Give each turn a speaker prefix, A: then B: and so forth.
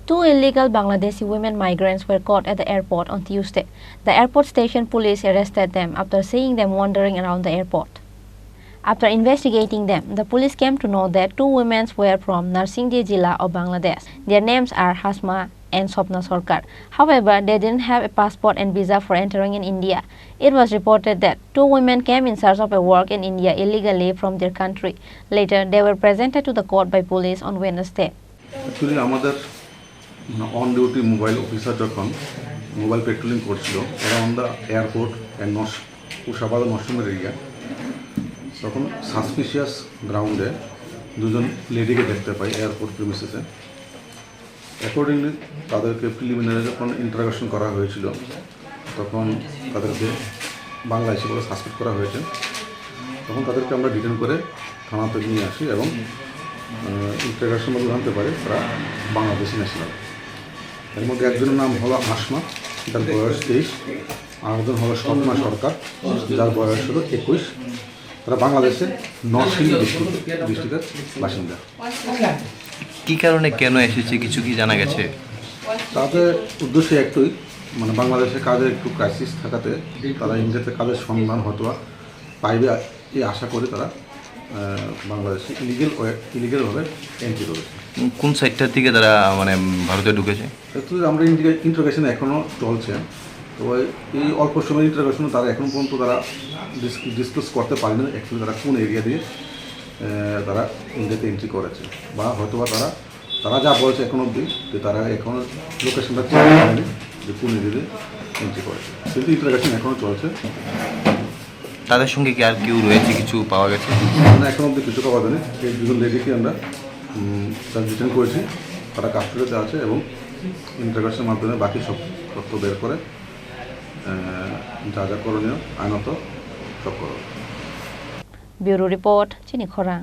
A: Two illegal Bangladeshi women migrants were caught at the airport on Tuesday. The airport station police arrested them after seeing them wandering around the airport. After investigating them, the police came to know that two women were from Narsingdi Jilla of Bangladesh. Their names are Hasma and Sopna Sarkar. However, they didn't have a passport and visa for entering in India. It was reported that two women came in search of a work in India illegally from their country. Later, they were presented to the court by police on Wednesday.
B: Actually, on duty mobile officer যখন mobile patrolling করছিল around the airport and Ushabad Noshum area, তখন suspicious গ্রাউন্ডে দুজন লেডিকে দেখতে পাই airport প্রিমিসেসে। Accordingly তাদেরকে preliminary যখন interrogation করা হয়েছিল তখন তাদেরকে বাংলাদেশি বলে সাসপেক্ট করা হয়েছে। তখন তাদেরকে আমরা ডিটেন করে থানাতে নিয়ে আসি এবং ইন্টারোগেশন মধ্যে জানতে পারি তারা বাংলাদেশি ন্যাশনাল। এর মধ্যে একজনের নাম হলো আসমা, যার বয়স 23, আর একজন হলো স্বপ্না সরকার, যার বয়স হলো 21। তারা বাংলাদেশের নরসিংদী ডিস্ট্রিক্টের বাসিন্দা।
C: কী কারণে কেন এসেছে কিছু কি জানা গেছে?
B: তাদের উদ্দেশ্য একটাই, মানে বাংলাদেশে কাজের একটু ক্রাইসিস থাকাতে তারা ইন্ডিয়াতে কাজের সন্ধান হয়তো পাইবে এই আশা করে তারা বাংলাদেশে ইলিগেলভাবে এন্ট্রি করেছে।
C: কোন সাইডটার থেকে তারা মানে ভারতে ঢুকেছে?
B: অ্যাকচুয়ালি আমরা ইন্টারোগেশন এখনও চলছে, তো এই অল্প সময় ইন্টারোগেশন তারা এখনও পর্যন্ত তারা ডিসক্লোজ করতে পারেনি অ্যাকচুয়ালি তারা কোন এরিয়া দিয়ে তারা ইন্ডিয়াতে এন্ট্রি করেছে, বা হয়তো বা তারা যা বলেছে এখন অবধি যে তারা এখনও লোকেশনটা চেঞ্জ করেনি যে কোন এরিয়া দিয়ে এন্ট্রি করেছে, কিন্তু ইন্টারোগেশন এখনও চলছে।
C: তাদের সঙ্গে কি আর কেউ রয়েছে, কিছু পাওয়া গেছে?
B: না, এখন অবধি কিছু পাওয়া যায়নি। এই দুজন লেডিকে আমরা ডিটেন করেছি, তারা কাস্টডিতে আছে এবং ইন্টারোগেশনের মাধ্যমে বাকি সব তথ্য বের করে যা যা করণীয় আইনত সব করো।
A: ব্যুরো রিপোর্ট, চিনি খোরাং।